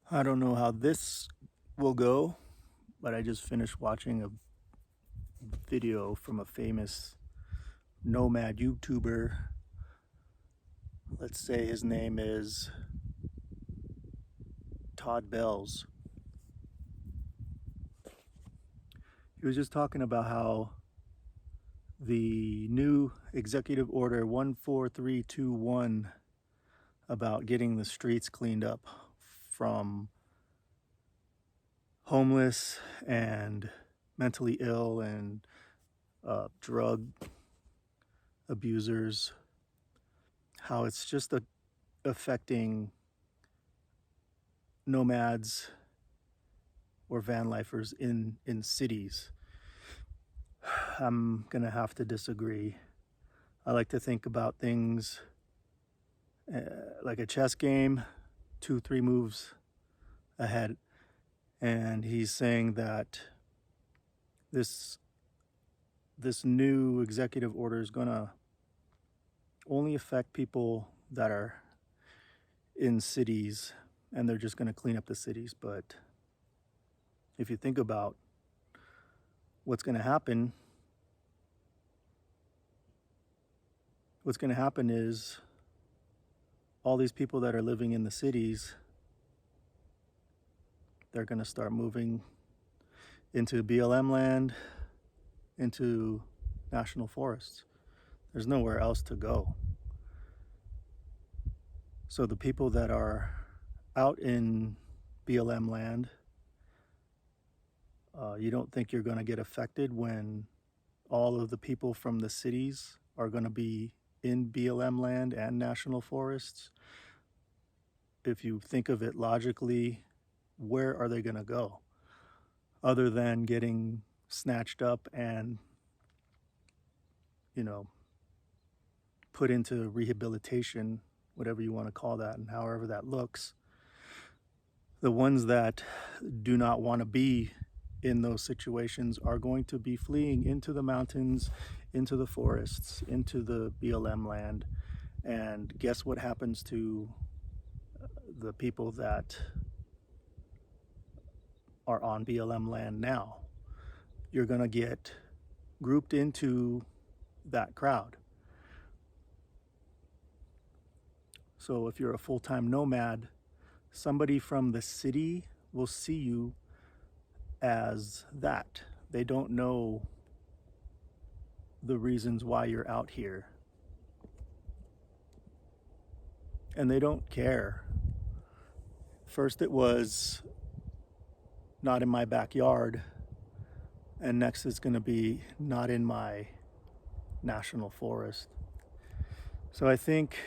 I don't know how this will go, but I just finished watching a video from a famous nomad YouTuber. Let's say his name is Todd Bells. He was just talking about how the new executive order 14321 about getting the streets cleaned up from homeless and mentally ill and drug abusers, how it's just affecting nomads or van lifers in cities. I'm gonna have to disagree. I like to think about things like a chess game, 2-3 moves ahead. And he's saying that this new executive order is gonna only affect people that are in cities, and they're just gonna clean up the cities. But if you think about what's gonna happen, is all these people that are living in the cities, they're gonna start moving into BLM land, into national forests. There's nowhere else to go. So the people that are out in BLM land, you don't think you're going to get affected when all of the people from the cities are going to be in BLM land and national forests? If you think of it logically, where are they going to go other than getting snatched up and, put into rehabilitation, whatever you want to call that, and however that looks? The ones that do not want to be in those situations are going to be fleeing into the mountains, into the forests, into the BLM land. And guess what happens to the people that are on BLM land now? You're going to get grouped into that crowd. So if you're a full-time nomad, somebody from the city will see you as that. They don't know the reasons why you're out here. And they don't care. First it was not in my backyard, and next it's going to be not in my national forest. So I think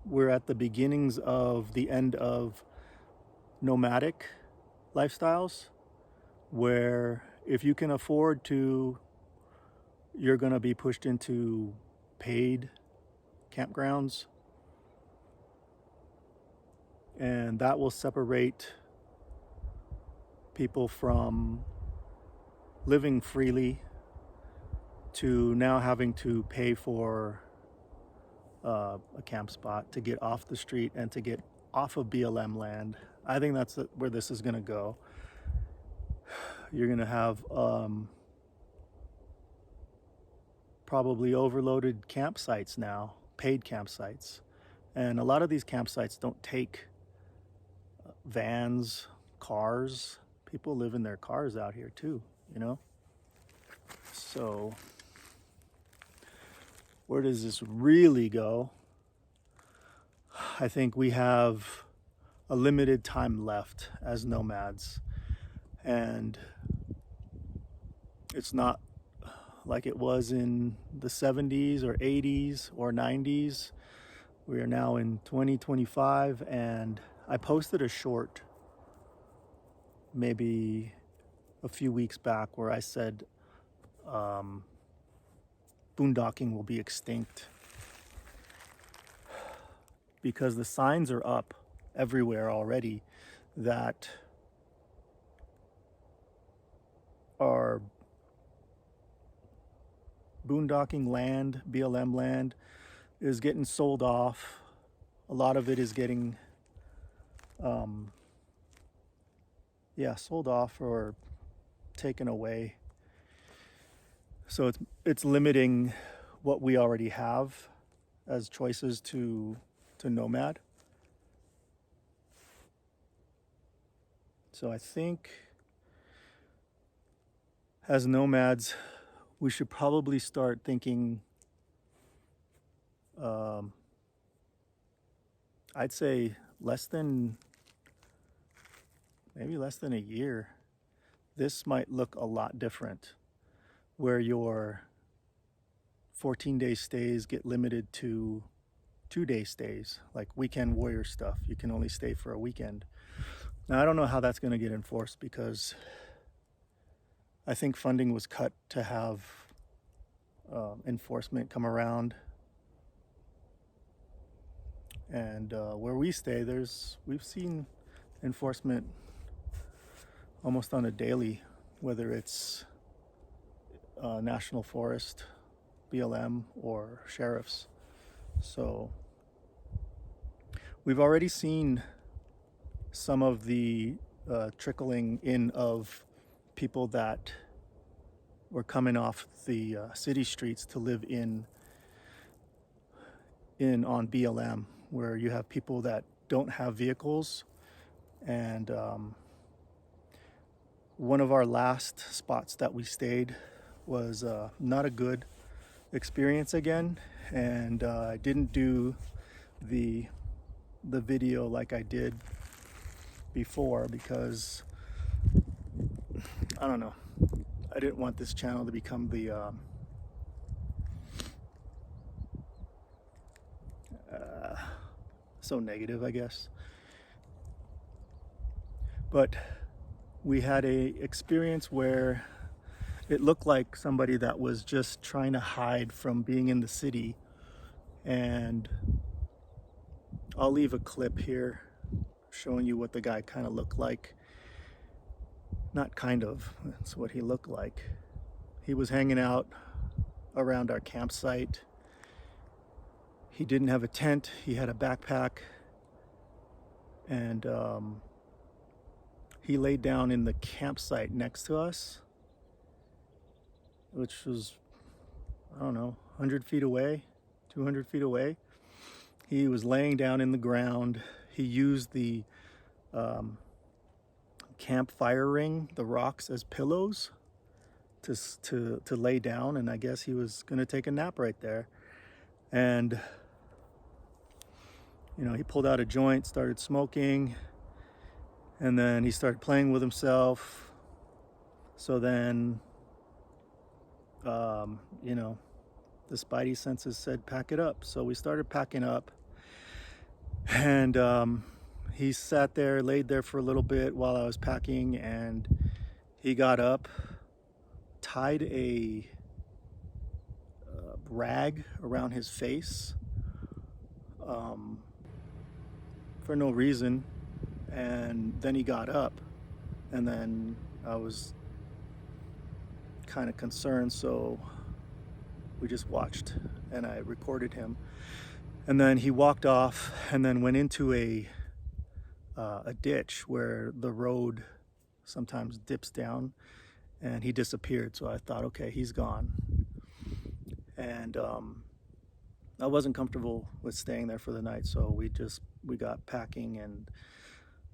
we're at the beginnings of the end of nomadic lifestyles, where if you can afford to, you're going to be pushed into paid campgrounds, and that will separate people from living freely to now having to pay for a camp spot to get off the street and to get off of BLM land. I think that's where this is going to go. You're going to have probably overloaded campsites now, paid campsites. And a lot of these campsites don't take vans, cars. People live in their cars out here too, So where does this really go? I think we have a limited time left as nomads, and it's not like it was in the 70s or 80s or 90s. We are now in 2025, and I posted a short maybe a few weeks back where I said boondocking will be extinct, because the signs are up everywhere already that our boondocking land, BLM land, is getting sold off. A lot of it is getting yeah, sold off or taken away. So it's limiting what we already have as choices to Nomad. So I think as nomads, we should probably start thinking, um, I'd say maybe less than a year. This might look a lot different, where your 14-day stays get limited to 2-day stays, like weekend warrior stuff. You can only stay for a weekend. Now, I don't know how that's going to get enforced because I think funding was cut to have enforcement come around. And where we stay, we've seen enforcement almost on a daily, whether it's National Forest, BLM, or sheriffs. So we've already seen some of the trickling in of people that were coming off the city streets to live in on BLM, where you have people that don't have vehicles. And one of our last spots that we stayed was not a good experience again, and I didn't do the video like I did before because I don't know, I didn't want this channel to become the so negative, I guess. But we had a experience where it looked like somebody that was just trying to hide from being in the city. And I'll leave a clip here showing you what the guy kind of looked like. Not kind of, that's what he looked like. He was hanging out around our campsite. He didn't have a tent, he had a backpack, and he laid down in the campsite next to us, which was, I don't know, 100 feet away, 200 feet away. He was laying down in the ground. He used the campfire ring, the rocks, as pillows to lay down, and I guess he was gonna take a nap right there. And you know, he pulled out a joint, started smoking, and then he started playing with himself. So then, you know, the spidey senses said, pack it up. So we started packing up, and he sat there, laid there for a little bit while I was packing, and he got up, tied a rag around his face for no reason, and then he got up, and then I was kind of concerned, so we just watched and I recorded him. And then he walked off and then went into a ditch where the road sometimes dips down, and he disappeared. So I thought, okay, he's gone. And I wasn't comfortable with staying there for the night, so we got packing, and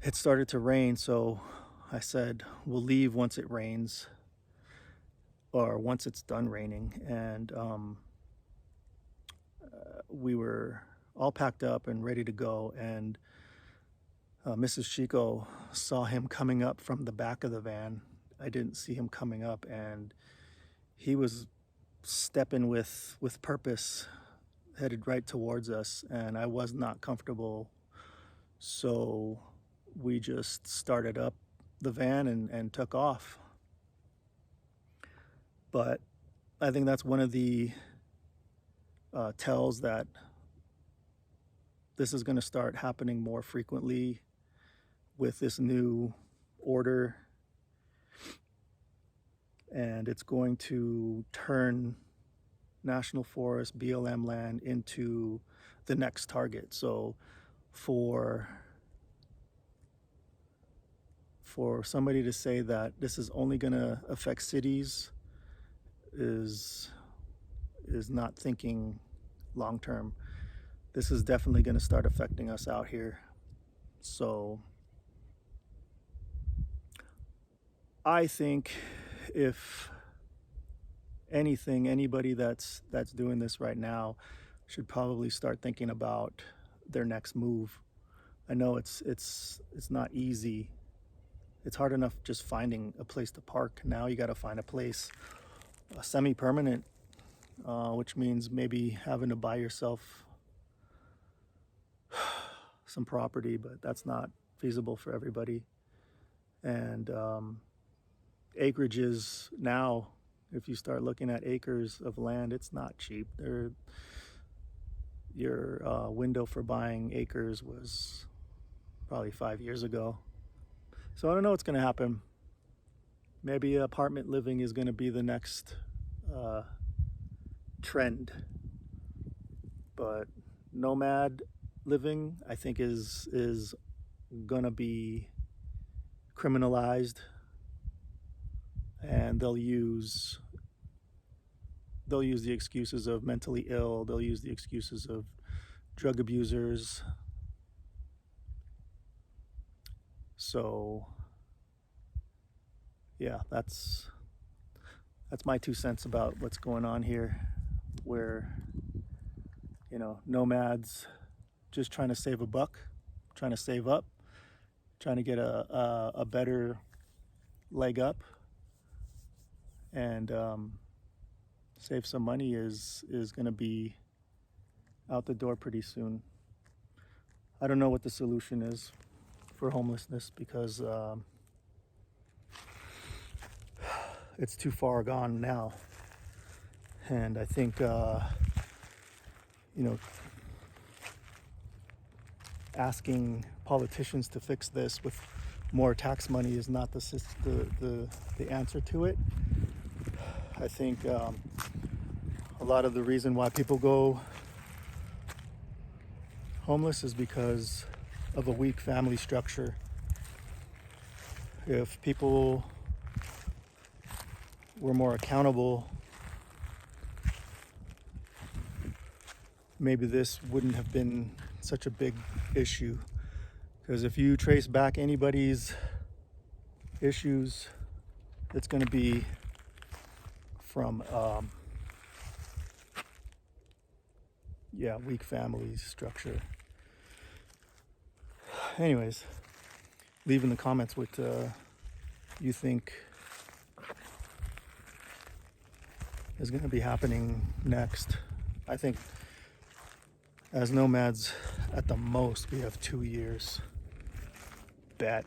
it started to rain. So I said, we'll leave once it rains, or once it's done raining. And we were all packed up and ready to go, and Mrs. Chico saw him coming up from the back of the van. I didn't see him coming up, and he was stepping with purpose, headed right towards us, and I was not comfortable. So we just started up the van and took off. But I think that's one of the tells that this is going to start happening more frequently with this new order, and it's going to turn National Forest, BLM land into the next target. So for for somebody to say that this is only going to affect cities is not thinking long term. This is definitely going to start affecting us out here. So I think if anything, anybody that's doing this right now should probably start thinking about their next move. I know it's not easy. It's hard enough just finding a place to park. Now you got to find a place semi-permanent, which means maybe having to buy yourself some property, but that's not feasible for everybody. And acreages now, if you start looking at acres of land, it's not cheap. Your window for buying acres was probably 5 years ago. So I don't know what's going to happen. Maybe apartment living is going to be the next trend. But nomad living, I think, is going to be criminalized, and they'll use the excuses of mentally ill. They'll use the excuses of drug abusers. So yeah, that's my 2 cents about what's going on here, where, you know, nomads just trying to save a buck, trying to save up, trying to get a better leg up, and save some money is going to be out the door pretty soon. I don't know what the solution is for homelessness, because it's too far gone now. And I think, you know, asking politicians to fix this with more tax money is not the answer to it. I think a lot of the reason why people go homeless is because of a weak family structure. If people were more accountable, maybe this wouldn't have been such a big issue. Because if you trace back anybody's issues, it's going to be from weak family structure. Anyways, leave in the comments what you think is going to be happening next. I think as nomads, at the most, we have 2 years. Bet.